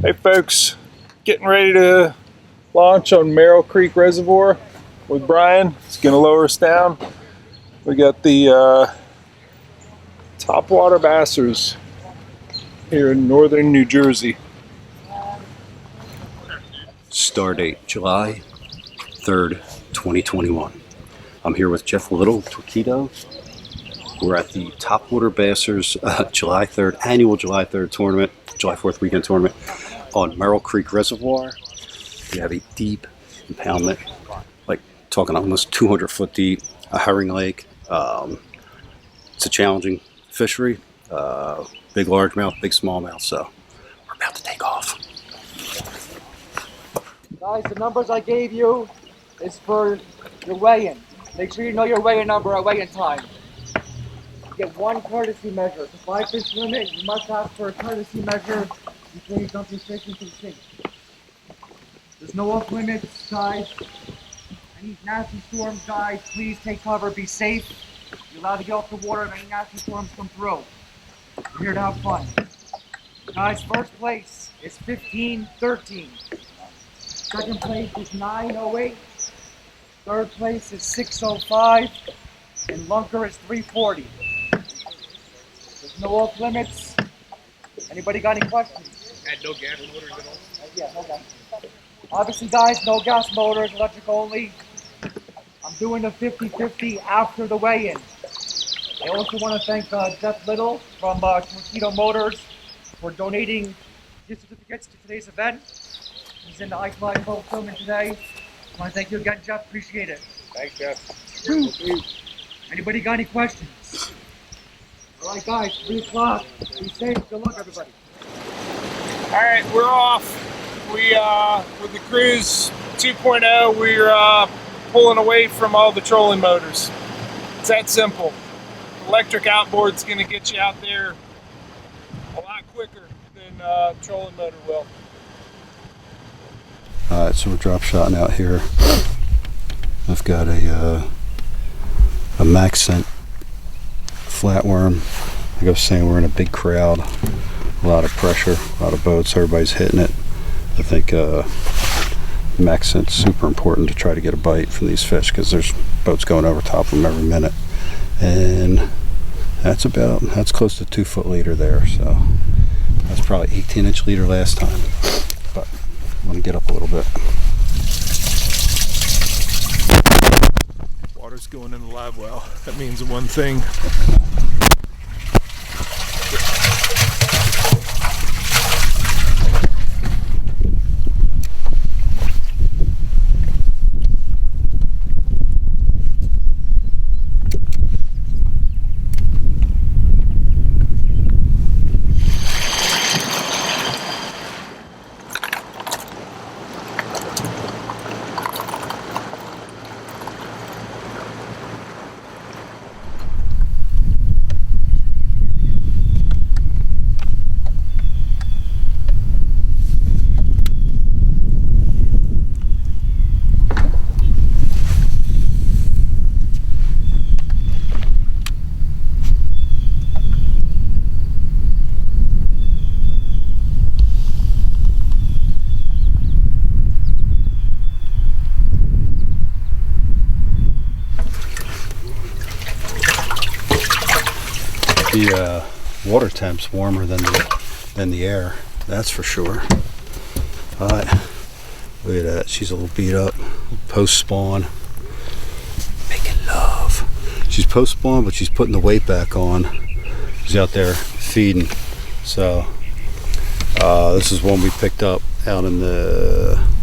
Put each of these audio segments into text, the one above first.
Hey folks, getting ready to launch on Merrill Creek Reservoir with Brian. It's going to lower us down. We got the Topwater Bassers here in northern New Jersey. Star date July 3rd, 2021. I'm here with Jeff Little, Torquedo. We're at the Topwater Bassers July 3rd, annual July 3rd tournament, July 4th weekend tournament on Merrill Creek Reservoir. We have a deep impoundment, like talking almost 200 foot deep, a herring lake. It's a challenging fishery, big largemouth, big smallmouth, so we're about to take off. Guys, the numbers I gave you is for your weigh-in. Make sure you know your weigh-in number at weigh-in time. You get one courtesy measure. It's a 5-fish limit. You must ask for a courtesy measure before you dump your fish into the sink. There's no off limits, guys. Any nasty storms, guys, please take cover, be safe. You're allowed to get off the water if any nasty storms come through. We're here to have fun. Guys, first place is 15-13. Second place is 9:08. Third place is 6:05. And Lunker is 3:40. There's no off limits. Anybody got any questions? Had no gas motors at all? Yeah, no gas. Obviously, guys, no gas motors, electric only. I'm doing a 50-50 after the weigh-in. I also want to thank Jeff Little from Torquedo Motors for donating gift certificates to today's event. He's in the IkeLive fulfillment today. I want to thank you again, Jeff. Appreciate it. Thanks, Jeff. Anybody got any questions? All right, guys, 3 o'clock. Be safe. Good luck, everybody. All right, we're off. We with the Cruise 2.0, we're pulling away from all the trolling motors. It's that simple. Electric outboard's going to get you out there a lot quicker than trolling motor will. Alright, so we're drop shotting out here. I've got a Maxent flatworm. Like I was saying, we're in a big crowd, a lot of pressure, a lot of boats, everybody's hitting it. I think Maxent's super important to try to get a bite from these fish because there's boats going over top of them every minute. And that's close to 2 foot leader there, so that's probably 18-inch leader last time. But I'm going to get up a little bit. Water's going in the live well. That means one thing. The water temp's warmer than the air, that's for sure. Alright, look at that, she's a little beat up, post spawn, making love. She's post spawn, but she's putting the weight back on. She's out there feeding. So this is one we picked up out in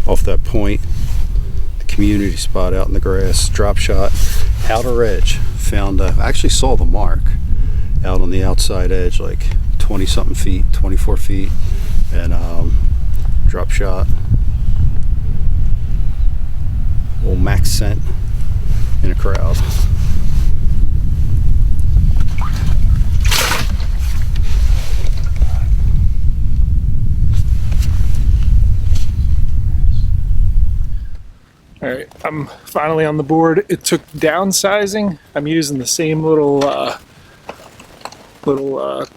off that point, the community spot out in the grass. Drop shot, outer edge. Found, I actually saw the mark out on the outside edge, like 20 something feet, 24 feet, and drop shot. Little max scent in a crowd. All right, I'm finally on the board. It took downsizing. I'm using the same little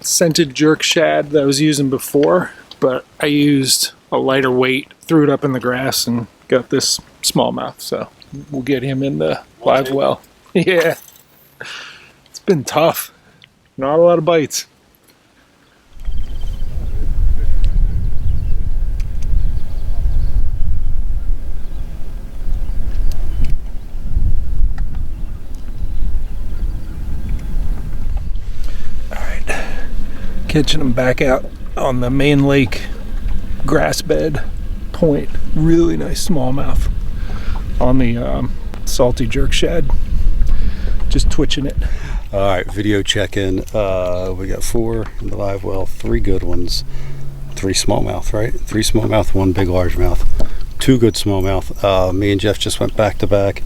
scented jerk shad that I was using before, but I used a lighter weight, threw it up in the grass, and got this smallmouth. So we'll get him in the live well. Yeah, it's been tough. Not a lot of bites. Catching them back out on the main lake grass bed point. Really nice smallmouth on the salty jerk shad. Just twitching it. All right, video check-in. We got 4 in the live well, 3 good ones, 3 smallmouth, right? 3 smallmouth, 1 big largemouth, 2 good smallmouth. Me and Jeff just went back to back.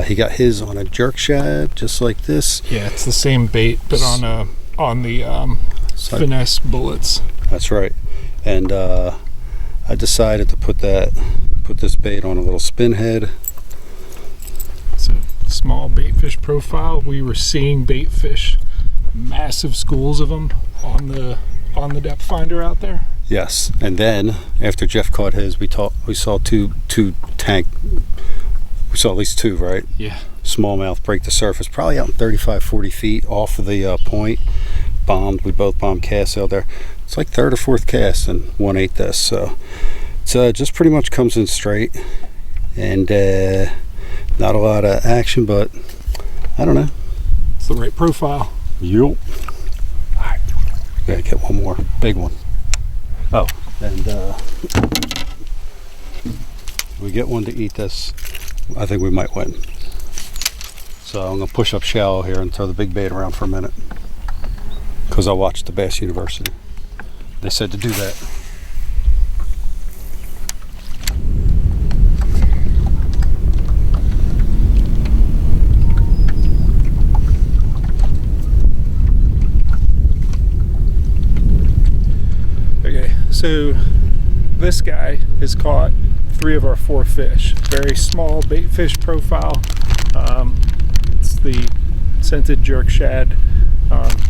He got his on a jerk shad, just like this. Yeah, it's the same bait, but on the finesse bullets. That's right. And I decided to put this bait on a little spin head. It's a small bait fish profile. We were seeing bait fish, massive schools of them on the depth finder out there. Yes. And then after Jeff caught his, we saw two tank. We saw at least 2, right? Yeah. Smallmouth break the surface, probably out in 35-40 feet off of the point. Bombed. We both bombed casts out there. It's like 3rd or 4th cast, and 1 ate this. So it's just pretty much comes in straight, and not a lot of action, but I don't know. It's the right profile. Yup. All right, gotta get one more big one. Oh, and we get one to eat this, I think we might win. So I'm gonna push up shallow here and throw the big bait around for a minute, because I watched the Bass University. They said to do that. Okay, so this guy has caught 3 of our 4 fish. Very small bait fish profile. It's the scented jerk shad.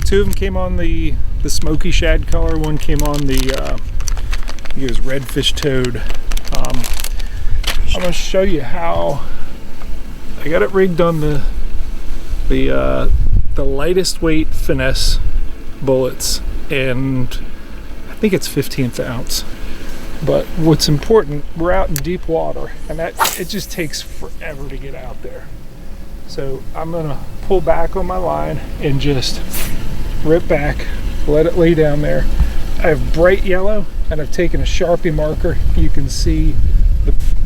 2 of them came on the smoky shad color. 1 came on the I think it was redfish toad. I'm gonna show you how I got it rigged on the lightest weight finesse bullets, and I think it's 1/15 ounce. But what's important, we're out in deep water, and it just takes forever to get out there. So I'm gonna pull back on my line and just rip back, let it lay down there. I have bright yellow, and I've taken a Sharpie marker. You can see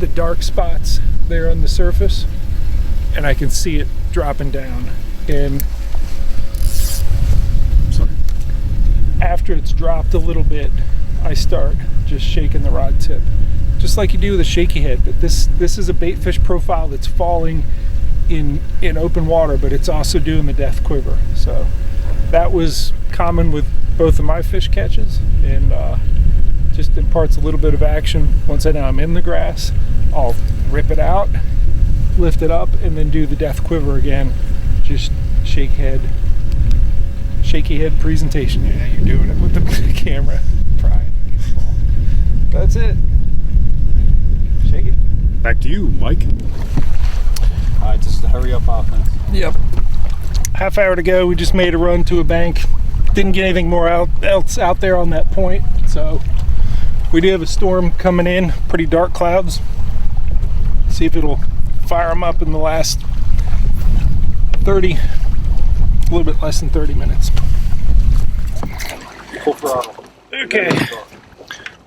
the dark spots there on the surface, and I can see it dropping down. And after it's dropped a little bit, I start just shaking the rod tip, just like you do with a shaky head. But this is a bait fish profile that's falling in open water, but it's also doing the death quiver. So that was common with both of my fish catches, and just imparts a little bit of action. Once I know I'm in the grass, I'll rip it out, lift it up, and then do the death quiver again. Just shaky head presentation. Yeah, you're doing it with the camera. Try it. That's it. Shake it. Back to you, Mike. All right, this is the hurry up offense. Yep. Half hour to go. We just made a run to a bank. Didn't get anything more else out there on that point. So we do have a storm coming in. Pretty dark clouds. See if it'll fire them up in the last 30, a little bit less than 30 minutes. Full throttle. Okay.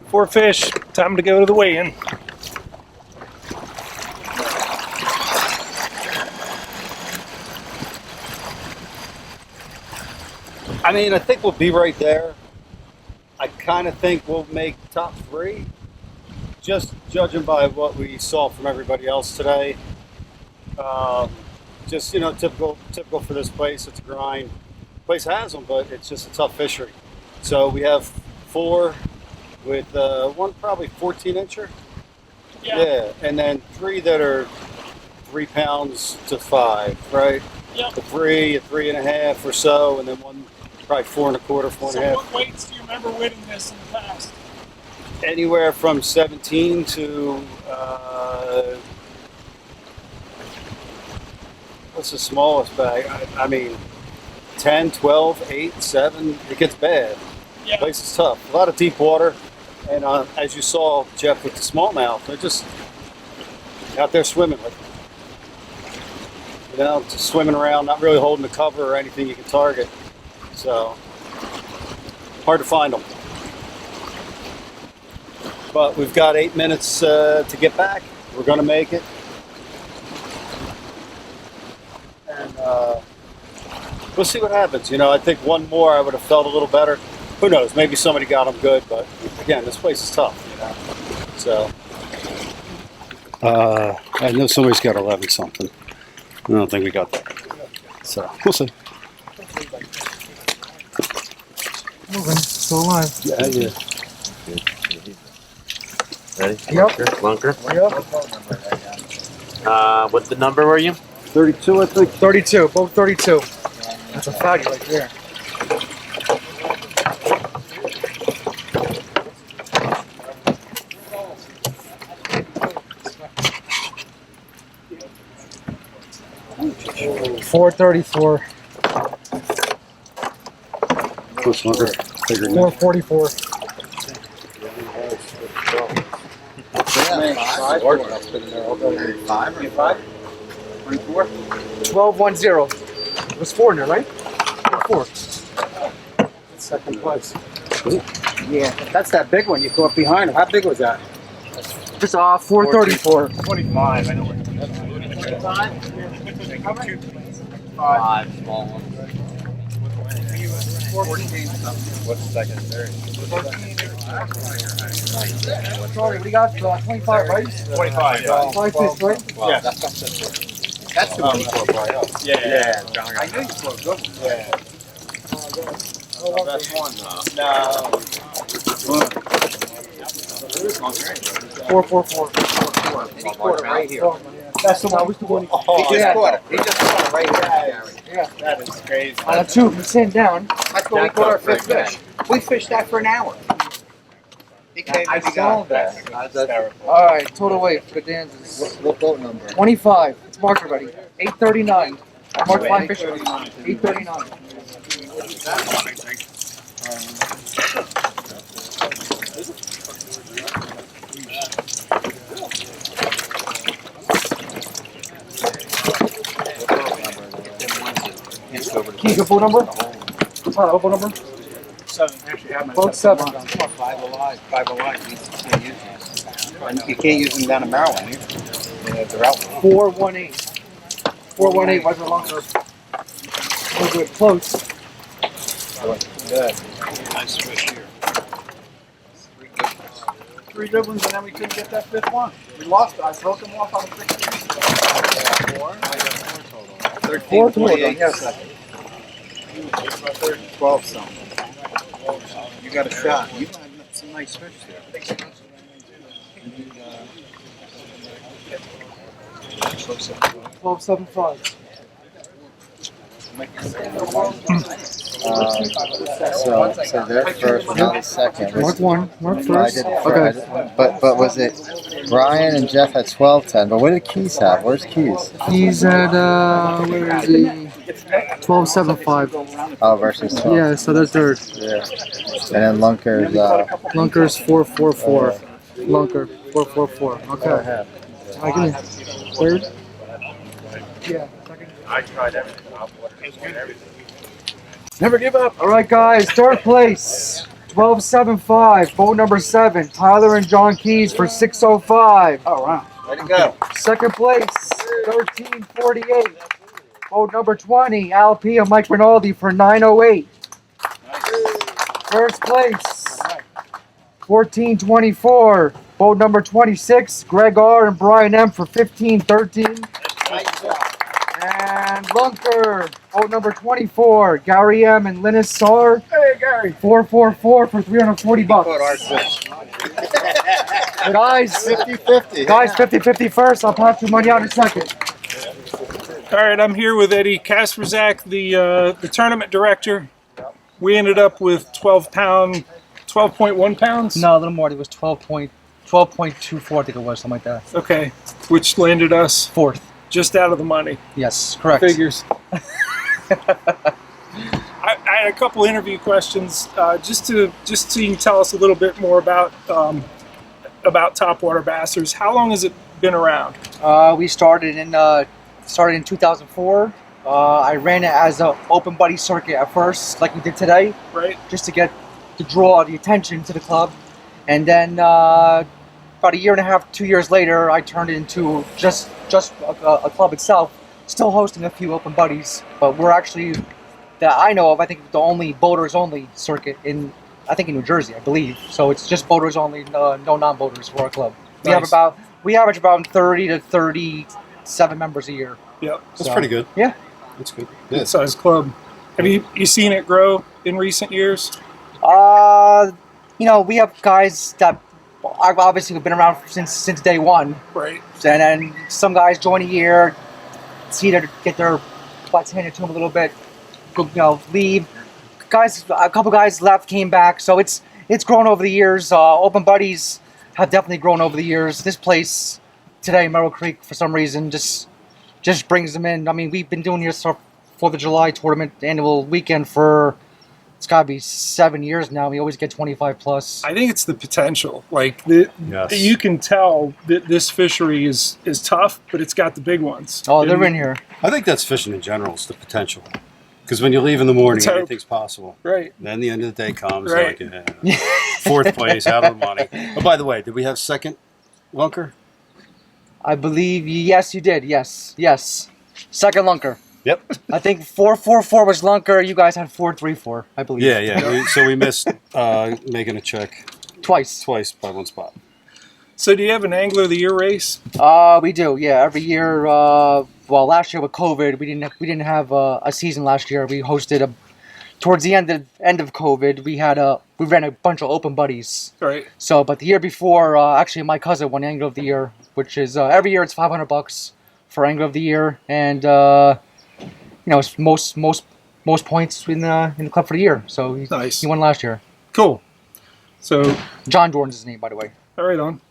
4 fish. Time to go to the weigh-in. I mean, I think we'll be right there. I kind of think we'll make top 3, just judging by what we saw from everybody else today. Just, you know, typical for this place. It's a grind. The place has them, but it's just a tough fishery. So we have 4 with one probably 14-incher. Yeah, and then 3 that are 3 pounds to 5, right? Yep. A 3, a 3.5 or so, and then one probably 4 1/4, 4.5. So what weights do you remember winning this in the past? Anywhere from 17 to what's the smallest bag? I mean, 10, 12, 8, 7. It gets bad. Yeah. The place is tough. A lot of deep water, and as you saw, Jeff, with the smallmouth, they're just out there swimming with them. You know, just swimming around, not really holding the cover or anything you can target. So hard to find them. But we've got 8 minutes to get back. We're going to make it. And we'll see what happens. You know, I think one more I would have felt a little better. Who knows? Maybe somebody got them good. But again, this place is tough. You know? So I know somebody's got 11 something. I don't think we got that. So we'll see. Moving, still alive. Yeah. Ready? Yep. Lunker. Yep. What the number were you? 32, I think. 32, both 32. That's a fatty right there. $4.34. Close longer. Bigger than $4.44. 12.10. It was 4 in there, right? 4. second place. Yeah, that's that big one you caught behind him. How big was that? Just 434. 25. I know where. 5 small ones. 14 something. What's second? Third. Sorry, what do you got? 25, right? 25. 5 fish, right? Wow, yeah. That's the one you caught by us. Yeah. I knew you caught good. Yeah. Best one, No. 444. He caught it right here. That's the one. That was the one. He just caught it. He just caught it right here. Yeah. That is crazy. On a tube, he's sitting down. That's what we caught our 5th fish. We fished that for an hour. He came I and he saw got that. it. Hysterical. All right, total weight for Danzas. What boat number? 25. It's marked already. 839. Marked 5 fish. 839. Keys, your boat number? What boat number? 7. Actually, I have my Boat 7. 5 alive. 5 alive. You can't use them down in Maryland. They're out. 418. 418 was a longer. We're good. Close. Good. Nice fish here. 3 good ones, and then we couldn't get that 5th one. We lost it. I broke them off on the 16th. 4 total, yes. 12 something. You got a shot. You had some nice fish there. 1275. So they're first, not second. Mark 1. Mark I first. did Okay. but was it Brian and Jeff had 12-10? But what did Keys have? Where's Keys? He's at, where is he? 1275. Oh, versus 12. Yeah, so they're third. Yeah. And then Lunker's. Lunker's 444. Lunker 444. Okay. I can third. Yeah. Second. I tried everything. It's good. Everything. Never give up. All right, guys. Third place. 1275. Boat number 7. Tyler and John Keys for 605. Oh, wow. Way to go. Second place. 1348. Boat number 20. Al P and Mike Rinaldi for 908. First place, 1424. Boat number 26, Greg R. and Brian M. for 1513. And Lunker, boat number 24, Gary M. and Linus Saar. Hey, Gary. 444 for 340 bucks. Guys, 50-50. guys, 50-50 first. I'll pass your money out in a second. All right, I'm here with Eddie Kasperzak, the tournament director. We ended up with 12.1 pounds. No, a little more. It was 12.24, I think it was, something like that. Okay, which landed us Fourth. just out of the money. Yes, correct. Figures. I had a couple interview questions, just so you can tell us a little bit more about Topwater Bassers. How long has it been around? We started in 2004. I ran it as an open buddy circuit at first, like we did today, Right. just to draw the attention to the club. And then about a year and a half, 2 years later, I turned it into just a club itself, still hosting a few open buddies. But we're actually, that I know of, I think the only boaters only circuit in New Jersey, I believe. So it's just boaters only, no non-boaters for our club. We Nice. we average about 30 to 37 members a year. Yep. That's pretty good. Yeah. That's good. Good sized club. Have you seen it grow in recent years? We have guys that obviously have been around since day one, Right. and then some guys join a year, see to get their butts handed to them a little bit, leave. A couple guys left, came back, so it's grown over the years. Open buddies have definitely grown over the years. This place today, Merrill Creek, for some reason, just brings them in. I mean, we've been doing this for the July tournament annual weekend for, it's got to be 7 years now. We always get 25 plus. I think it's the potential. Like Yes. you can tell that this fishery is tough, but it's got the big ones. Oh, they're in here. I think that's fishing in general. It's the potential. Because when you leave in the morning, Let's hope. anything's possible. Right. Then the end of the day comes. Right. Like, fourth place, out of the money. Oh, by the way, did we have second lunker? I believe, yes, you did. Yes. Second lunker. Yep. I think 444 was lunker. You guys had 434, I believe. Yeah. So we missed making a check Twice. by one spot. So do you have an Angler of the Year race? We do. Yeah, every year. Last year with COVID, we didn't have a season last year. We hosted towards the end of COVID. We ran a bunch of open buddies. Right. So, but the year before, actually, my cousin won Angler of the Year, which is every year it's $500 for Angler of the Year, and it's most points in the club for the year. So Nice. he won last year. Cool. So, John Jordan's his name, by the way. all right on.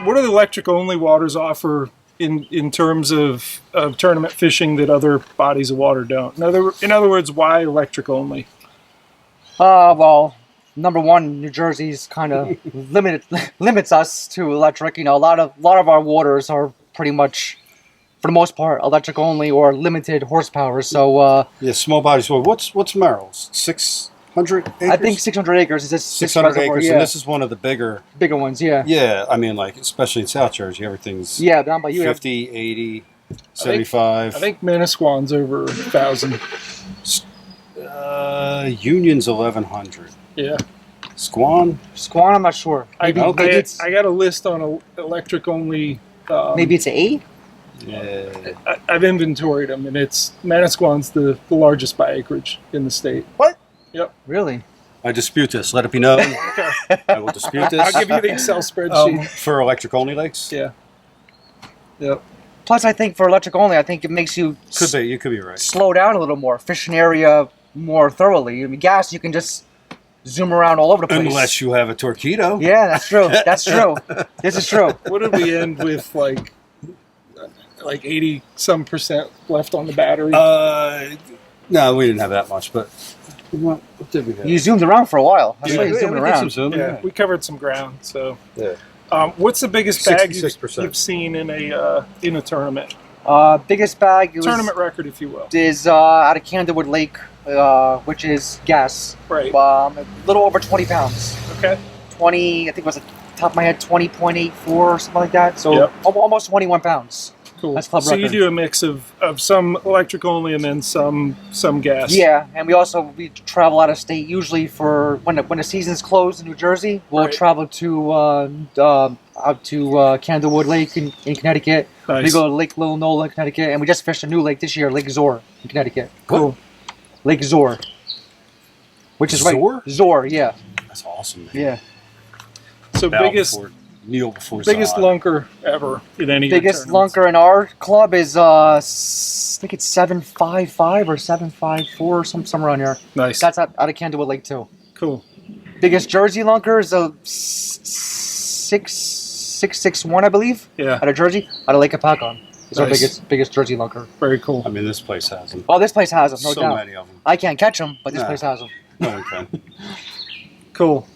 What do the electric only waters offer in terms of tournament fishing that other bodies of water don't? In other words, why electric only? Number one, New Jersey's kind of limits us to electric. A lot of our waters are pretty much, for the most part, electric only or limited horsepower. So Small bodies. Well, what's Merrill's? 600 acres? I think 600 acres is this 600 reservoir, acres, yeah. and this is one of the bigger Bigger ones, yeah. Yeah, I mean, like, especially in South Jersey, everything's Yeah, but how about you? 50, 80, 75. I think Manasquan's over 1,000. Union's 1,100. Yeah. Squan? Squan, I'm not sure. I Maybe it's got a list on electric only. maybe it's 8. Yeah. I've inventoried them, and Manasquan's the largest by acreage in the state. What? Yep. Really? I dispute this. Let it be known. I will dispute this. I'll give you the Excel spreadsheet. For electric only lakes? Yeah. Yep. Plus, I think for electric only, I think it makes you You could be right. slow down a little more, fish an area more thoroughly. I mean, gas, you can just zoom around all over the place. Unless you have a torpedo. Yeah, that's true. That's true. This is true. What did we end with? Like 80% left on the battery. No, we didn't have that much, but what did we have? You zoomed around for a while. I saw you we zooming did around. some zooming, yeah, we covered some ground. So, Yeah. what's the biggest bag 66%. you've seen in a tournament? Biggest bag Tournament record, if you will. is out of Candlewood Lake, which is gas. Right. A little over 20 pounds. Okay. 20, I think it was, at the top of my head, 20.84 or something like that. So Yep. almost 21 pounds. Cool. That's club so record. you do a mix of some electric only and then some gas. Yeah, and we travel out of state usually for when the season's closed in New Jersey. We'll Right. travel to out to Candlewood Lake in Connecticut. Nice. We go to Lake Little Nola in Connecticut, and we just fished a new lake this year, Lake Zor in Connecticut. Cool. Lake Zor, which is Zor? right. Zor, yeah, That's awesome, man. yeah. So Bow biggest kneel before biggest Zod. lunker ever in any of your Biggest tournaments. lunker in our club is I think it's 755 or 754, somewhere around here. Nice. That's out of Candlewood Lake too. Cool. Biggest Jersey lunker is a 661, I believe. Yeah. Out of Jersey, out of Lake Apacon. It's our Nice. biggest Jersey lunker. Very cool. I mean, this place has them. Oh, this place has them, no So doubt. many of them. I can't catch them, but this Nah. place has them. No one can. Cool.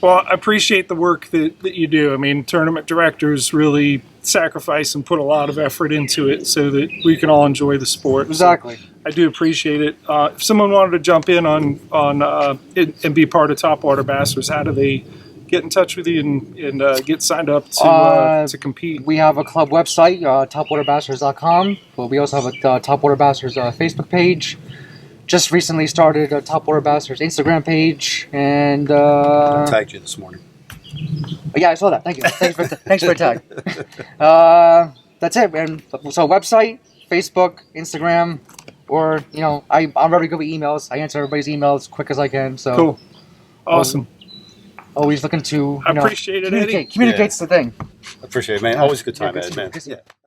Well, I appreciate the work that you do. I mean, tournament directors really sacrifice and put a lot of effort into it so that we can all enjoy the sport. So Exactly. I do appreciate it. If someone wanted to jump in on it and be part of Topwater Bassers, how do they get in touch with you and get signed up to compete? We have a club website, topwaterbassers.com. But we also have a Topwater Bassers Facebook page. Just recently started a Topwater Bassers Instagram page, and I tagged you this morning. yeah, I saw that. Thank you. Thanks for the tag. That's it. And so website, Facebook, Instagram, or I'm very good with emails. I answer everybody's emails as quick as I can. So Cool. Awesome. always looking to I appreciate it, Eddie. communicate's the thing. Appreciate it, man. Always a good time, good Ed, to man. see you. Yeah.